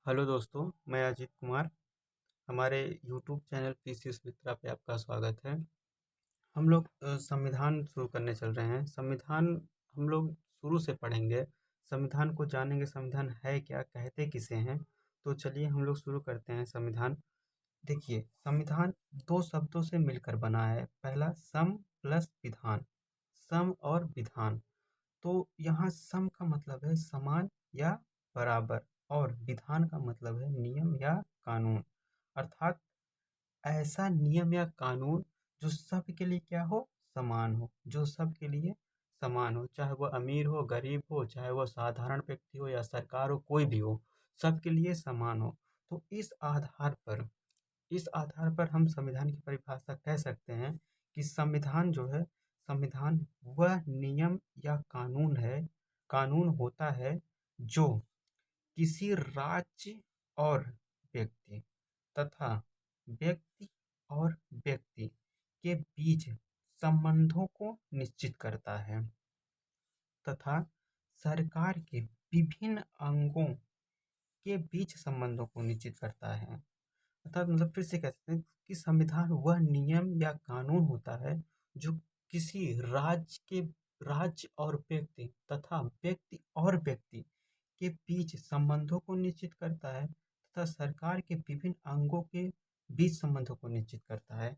Hello दोस्तों, मैं अजीत कुमार। हमारे यूट्यूब चैनल पीसीएस मित्रा पे आपका स्वागत है। हम लोग संविधान शुरू करने चल रहे हैं। संविधान हम लोग शुरू से पढ़ेंगे, संविधान को जानेंगे, संविधान है क्या, कहते किसे हैं। तो चलिए हम लोग शुरू करते हैं संविधान। देखिए, संविधान दो शब्दों से मिलकर बना है। पहला सम प्लस विधान, सम और विधान। तो यहाँ सम का मतलब है समान या बराबर, और विधान का मतलब है नियम या कानून। अर्थात ऐसा नियम या कानून जो सबके लिए क्या हो, समान हो, जो सबके लिए समान हो, चाहे वो अमीर हो, गरीब हो, चाहे वो साधारण व्यक्ति हो या सरकार हो, कोई भी हो, सबके लिए समान हो। तो इस आधार पर हम संविधान की परिभाषा कह सकते हैं कि संविधान जो है, संविधान वह नियम या कानून है, कानून होता है जो किसी राज्य और व्यक्ति तथा व्यक्ति और व्यक्ति के बीच संबंधों को निश्चित करता है तथा सरकार के विभिन्न अंगों के बीच संबंधों को निश्चित करता है। अर्थात मतलब फिर से कह सकते हैं कि संविधान वह नियम या कानून होता है जो किसी राज्य और व्यक्ति तथा व्यक्ति और व्यक्ति के बीच संबंधों को निश्चित करता है तथा सरकार के विभिन्न अंगों के बीच संबंधों को निश्चित करता है।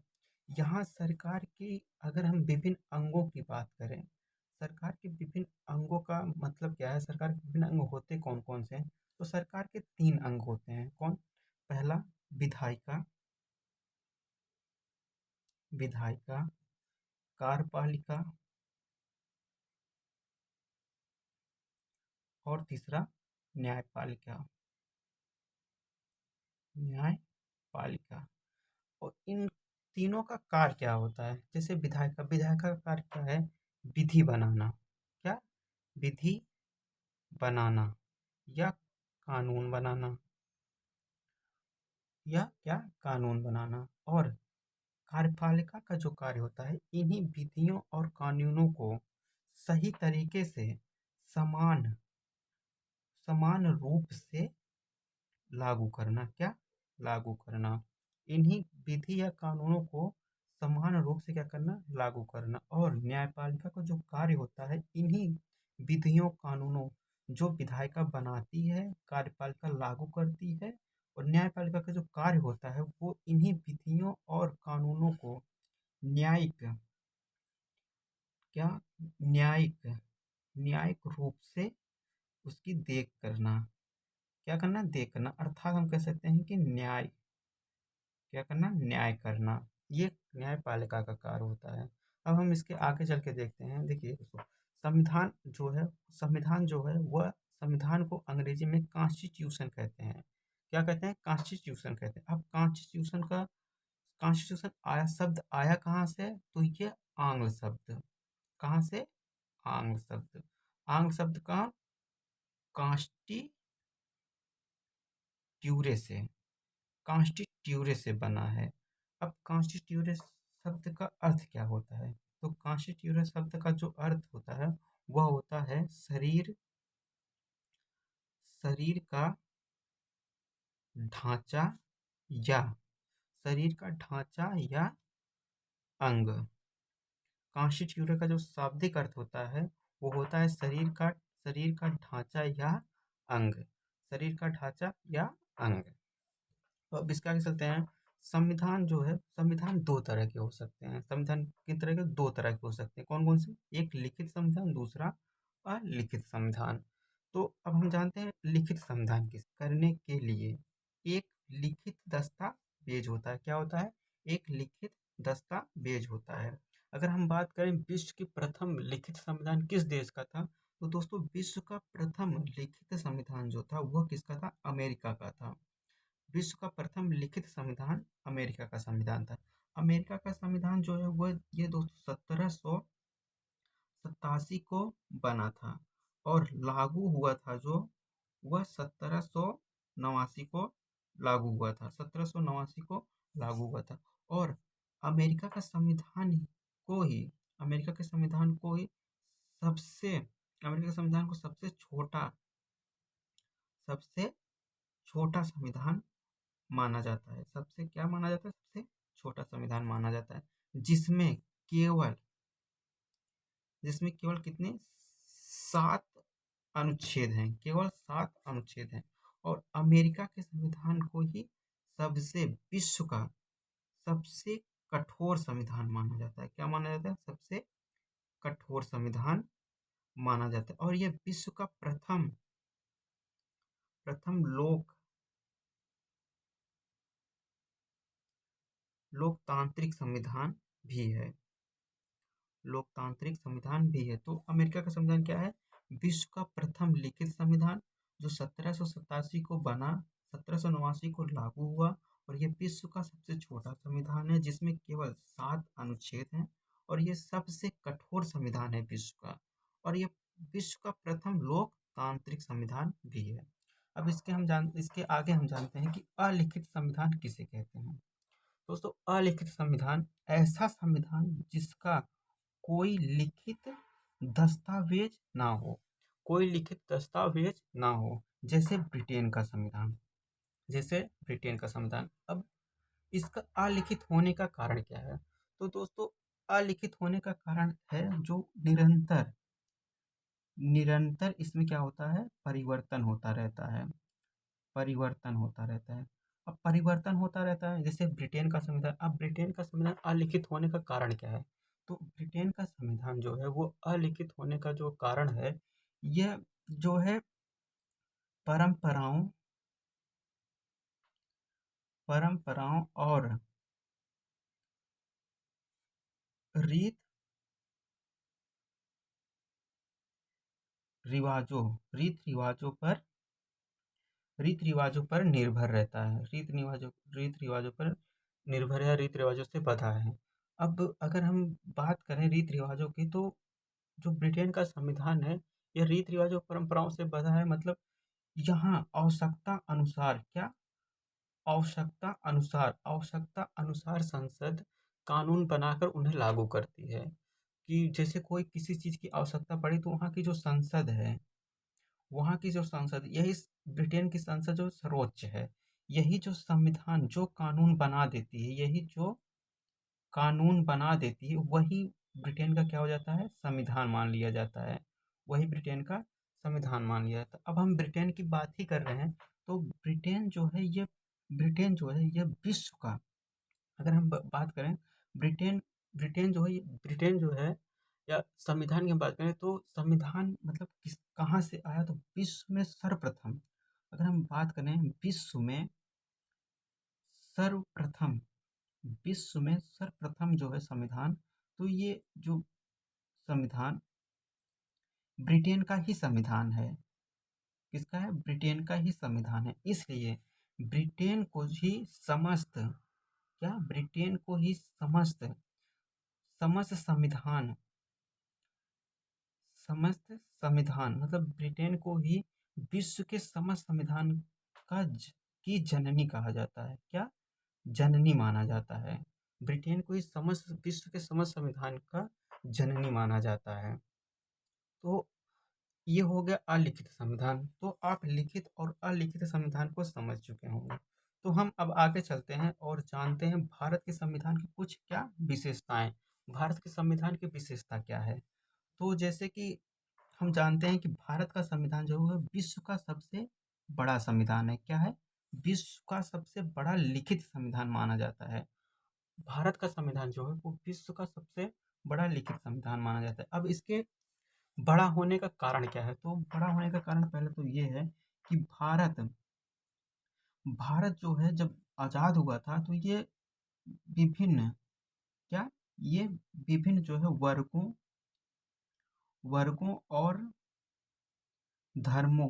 यहाँ सरकार की अगर हम विभिन्न अंगों की बात करें, सरकार के विभिन्न अंगों का मतलब क्या है, सरकार के विभिन्न अंग होते कौन कौन से हैं? तो सरकार के तीन अंग होते हैं। कौन? पहला विधायिका, विधायिका, कार्यपालिका और तीसरा न्यायपालिका, न्यायपालिका। और इन तीनों का कार्य क्या होता है? जैसे विधायिका, विधायिका का कार्य क्या है? विधि बनाना। क्या? विधि बनाना या कानून बनाना, या क्या? कानून बनाना। और कार्यपालिका का जो कार्य होता है, इन्हीं विधियों और कानूनों को सही तरीके से समान समान रूप से लागू करना। क्या? लागू करना। इन्हीं विधि या कानूनों को समान रूप से क्या करना? लागू करना। और न्यायपालिका का जो कार्य होता है, इन्हीं विधियों कानूनों जो विधायिका बनाती है, कार्यपालिका लागू करती है, और न्यायपालिका का जो कार्य होता है वो इन्हीं विधियों और कानूनों को न्यायिक, क्या? न्यायिक, न्यायिक रूप से उसकी देख करना। क्या करना? देख करना। अर्थात हम कह सकते हैं कि न्याय, क्या करना? न्याय करना। ये न्यायपालिका का कार्य होता है। अब हम इसके आगे चल के देखते हैं। देखिए दोस्तों, संविधान जो है, संविधान जो है वह, संविधान को अंग्रेजी में कॉन्स्टिट्यूशन कहते हैं। क्या कहते हैं? कॉन्स्टिट्यूशन कहते हैं। अब कॉन्स्टिट्यूशन आया, शब्द आया कहाँ से? तो ये आंग्ल शब्द। कहाँ से? आंग्ल शब्द। आंग्ल शब्द का कॉन्स्टिट्यूरे से, कॉन्स्टिट्यूरे से बना है। अब कॉन्स्टिट्यूरे शब्द का अर्थ क्या होता है? तो कॉन्स्टिट्यूरे शब्द का जो अर्थ होता है वह होता है शरीर, शरीर का ढांचा, या शरीर का ढांचा या अंग। कॉन्स्टिट्यूरे का जो शाब्दिक अर्थ होता है वो होता है शरीर का ढांचा या अंग, शरीर का ढांचा या अंग। तो अब इसके आगे चलते हैं। संविधान जो है, संविधान दो तरह के हो सकते हैं। संविधान किस तरह के? दो तरह के हो सकते हैं। कौन कौन से? एक लिखित संविधान, दूसरा अलिखित संविधान। तो अब हम जानते हैं लिखित संविधान किस करने के लिए एक लिखित दस्तावेज होता है। क्या होता है? एक लिखित दस्तावेज होता है। अगर हम बात करें विश्व की प्रथम लिखित संविधान किस देश का था, तो दोस्तों विश्व का प्रथम लिखित संविधान जो था वह किसका था? अमेरिका का था। विश्व का प्रथम लिखित संविधान अमेरिका का संविधान था। अमेरिका का संविधान जो है वह ये दोस्तों 1787 को बना था, और लागू हुआ था जो, वह 1789 को लागू हुआ था। 1789 को लागू हुआ था। और अमेरिका का संविधान को ही अमेरिका के संविधान को ही सबसे अमेरिका के संविधान को सबसे छोटा संविधान माना जाता है। सबसे क्या माना जाता है? सबसे छोटा संविधान माना जाता है, जिसमें केवल जिसमें केवल कितने 7 अनुच्छेद हैं, केवल 7 अनुच्छेद हैं। और अमेरिका के संविधान को ही सबसे विश्व का सबसे कठोर संविधान माना जाता है। क्या माना जाता है? सबसे कठोर संविधान माना जाता है। और यह विश्व का प्रथम प्रथम लोकतांत्रिक संविधान भी है। लोकतांत्रिक संविधान भी है। तो अमेरिका का संविधान क्या है? विश्व का प्रथम लिखित संविधान, जो 1787 को बना, 1789 को लागू हुआ। और ये विश्व का सबसे छोटा संविधान है, जिसमें केवल 7 अनुच्छेद हैं। और ये सबसे कठोर संविधान है विश्व का। और ये विश्व का प्रथम लोकतांत्रिक संविधान भी है। अब इसके आगे हम जानते हैं कि अलिखित संविधान किसे कहते हैं। दोस्तों, अलिखित संविधान ऐसा संविधान जिसका कोई लिखित दस्तावेज ना हो। कोई लिखित दस्तावेज ना हो, जैसे ब्रिटेन का संविधान। जैसे ब्रिटेन का संविधान। अब इसका अलिखित होने का कारण क्या है? तो दोस्तों, अलिखित होने का कारण है जो निरंतर निरंतर इसमें क्या होता है? परिवर्तन होता रहता है। परिवर्तन होता रहता है। अब परिवर्तन होता रहता है, जैसे ब्रिटेन का संविधान। अब ब्रिटेन का संविधान अलिखित होने का कारण क्या है? तो ब्रिटेन का संविधान जो है वो अलिखित होने का जो कारण है, यह जो है परंपराओं परंपराओं और रीत रिवाजों रीत रिवाजों पर रीत रिवाजों पर निर्भर रहता है। रीत रिवाजों पर निर्भर या रीत रिवाजों से बंधा है। अब अगर हम बात करें रीत रिवाजों की, तो जो ब्रिटेन का संविधान है, यह रीत रिवाजों परंपराओं से बंधा है। मतलब यहाँ आवश्यकता अनुसार क्या आवश्यकता अनुसार संसद कानून बनाकर उन्हें लागू करती है। कि जैसे कोई किसी चीज की आवश्यकता पड़ी, तो वहाँ की जो संसद, यही ब्रिटेन की संसद जो सर्वोच्च है, यही जो संविधान जो कानून बना देती है, यही जो कानून बना देती है, वही ब्रिटेन का क्या हो जाता है? संविधान मान लिया जाता है। वही ब्रिटेन का संविधान मान लिया जाता है। अब हम ब्रिटेन की बात ही कर रहे हैं, तो ब्रिटेन जो है ये विश्व का, अगर हम बात करें, ब्रिटेन ब्रिटेन जो है, या संविधान की हम बात करें, तो संविधान मतलब कहाँ से आया? तो विश्व में सर्वप्रथम, अगर हम बात करें सर्वप्रथम विश्व में सर्वप्रथम जो है संविधान, तो ये जो संविधान ब्रिटेन का ही संविधान है। किसका है? ब्रिटेन का ही संविधान है। इसलिए ब्रिटेन को ही ब्रिटेन को ही समस्त संविधान समस्त संविधान मतलब ब्रिटेन को ही विश्व के समस्त संविधान की जननी कहा जाता है। क्या? जननी माना जाता है। ब्रिटेन को ही समस्त विश्व के समस्त संविधान का जननी माना जाता है। तो ये हो गया अलिखित संविधान। तो आप लिखित और अलिखित संविधान को समझ चुके होंगे। तो हम अब आगे चलते हैं और जानते हैं भारत के संविधान की कुछ क्या विशेषताएं। भारत के संविधान की विशेषता क्या है? तो जैसे कि हम जानते हैं कि भारत का संविधान जो है विश्व का सबसे बड़ा संविधान है। क्या है? विश्व का सबसे बड़ा लिखित संविधान माना जाता है। भारत का संविधान जो है वो विश्व का सबसे बड़ा लिखित संविधान माना जाता है। अब इसके बड़ा होने का कारण क्या है? तो बड़ा होने का कारण पहले तो ये है कि भारत जो है जब आजाद हुआ था, तो विभिन्न क्या ये विभिन्न जो है वर्गों और धर्मों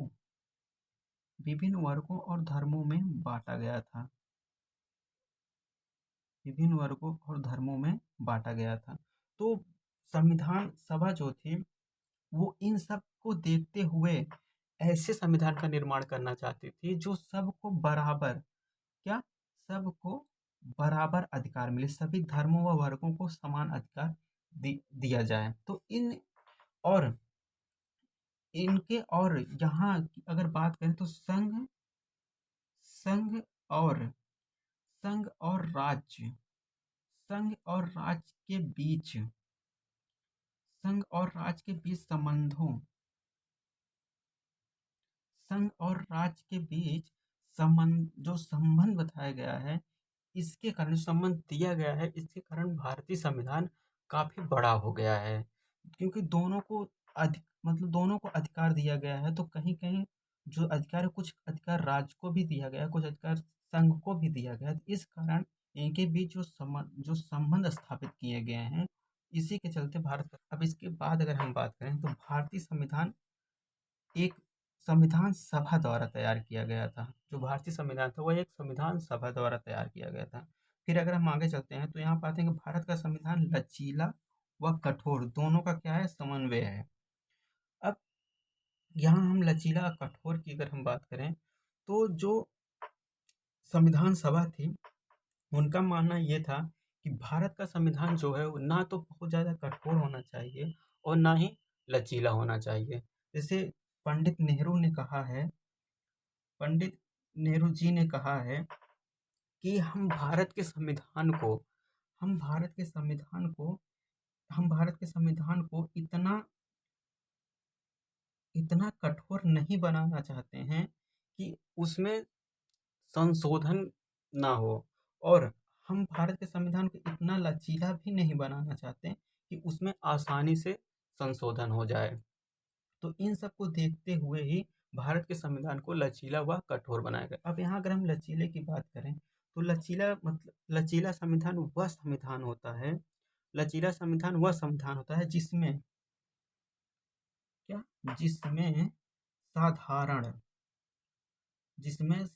विभिन्न वर्गों और धर्मों में बांटा गया था। विभिन्न वर्गों और धर्मों में बांटा गया था। तो संविधान सभा जो थी, वो इन सब को देखते हुए ऐसे संविधान का निर्माण करना चाहती थी जो क्या सबको बराबर अधिकार मिले, सभी धर्मों व वर्गों को समान अधिकार दिया जाए। तो और इनके और यहाँ की अगर बात करें, तो संघ और संघ और राज्य संघ और राज्य के बीच संघ और राज्य के बीच संबंधों संघ और राज्य के बीच जो संबंध बताया गया है, इसके कारण संबंध दिया गया है, इसके कारण भारतीय संविधान काफी बड़ा हो गया है। क्योंकि दोनों को अधिकार दिया गया है, तो कहीं कहीं जो अधिकार है, कुछ अधिकार राज्य को भी दिया गया है, कुछ अधिकार संघ को भी दिया गया है। इस कारण इनके बीच जो संबंध स्थापित किए गए हैं, इसी के चलते अब इसके बाद अगर हम बात करें तो भारतीय संविधान एक संविधान सभा द्वारा तैयार किया गया था। जो भारतीय संविधान था, वह एक संविधान सभा द्वारा तैयार किया गया था। फिर अगर हम आगे चलते हैं तो यहाँ पाते हैं कि भारत का संविधान लचीला व कठोर दोनों का क्या है, समन्वय है। अब यहाँ हम लचीला और कठोर की अगर हम बात करें तो जो संविधान सभा थी, उनका मानना ये था कि भारत का संविधान जो है वो ना तो बहुत ज़्यादा कठोर होना चाहिए और ना ही लचीला होना चाहिए। जैसे पंडित नेहरू ने कहा है पंडित नेहरू जी ने कहा है कि हम भारत के संविधान को हम भारत के संविधान को इतना कठोर नहीं बनाना चाहते हैं कि उसमें संशोधन ना हो, और हम भारत के संविधान को इतना लचीला भी नहीं बनाना चाहते कि उसमें आसानी से संशोधन हो जाए। तो इन सब को देखते हुए ही भारत के संविधान को लचीला व कठोर बनाया गया। अब यहाँ अगर हम लचीले की बात करें तो लचीला संविधान वह संविधान होता है जिसमें साधारण जिसमें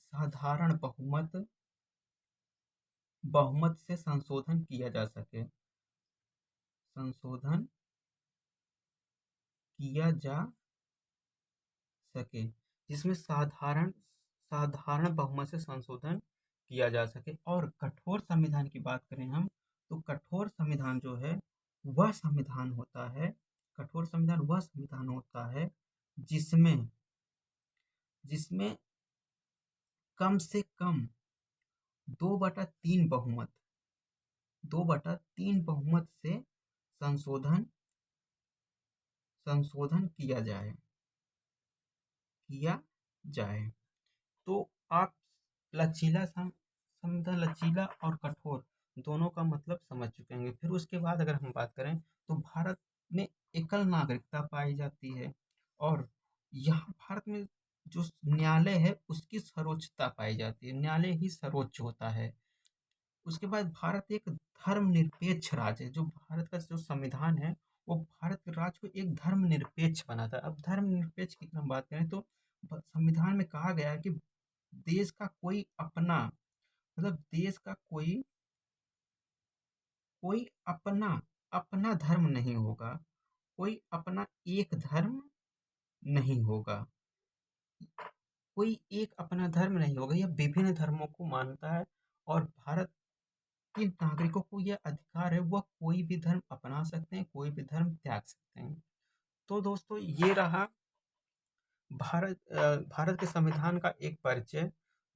बहुमत से संशोधन किया जा सके जिसमें साधारण बहुमत से संशोधन किया जा सके। और कठोर संविधान की बात करें हम, तो कठोर संविधान वह संविधान होता है जिसमें जिसमें कम से कम 2/3 बहुमत से संशोधन संशोधन किया जाए। तो आप लचीला और कठोर दोनों का मतलब समझ चुके होंगे। फिर उसके बाद अगर हम बात करें तो भारत में एकल नागरिकता पाई जाती है, और यहाँ भारत में जो न्यायालय है उसकी सर्वोच्चता पाई जाती है, न्यायालय ही सर्वोच्च होता है। उसके बाद भारत एक धर्मनिरपेक्ष राज्य है। जो भारत का जो संविधान है, वो भारत के राज्य को एक धर्मनिरपेक्ष बनाता है। अब धर्मनिरपेक्ष की हम बात करें तो संविधान में कहा गया है कि देश का कोई अपना देश का कोई अपना अपना धर्म नहीं होगा, कोई अपना एक धर्म नहीं होगा, कोई एक अपना धर्म नहीं होगा। यह विभिन्न धर्मों को मानता है, और भारत के नागरिकों को यह अधिकार है, वह कोई भी धर्म अपना सकते हैं, कोई भी धर्म त्याग सकते हैं। तो दोस्तों, ये रहा भारत के संविधान का एक परिचय,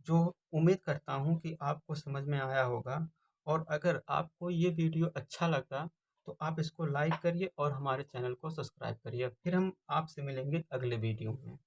जो उम्मीद करता हूँ कि आपको समझ में आया होगा। और अगर आपको ये वीडियो अच्छा लगा तो आप इसको लाइक करिए और हमारे चैनल को सब्सक्राइब करिए। फिर हम आपसे मिलेंगे अगले वीडियो में।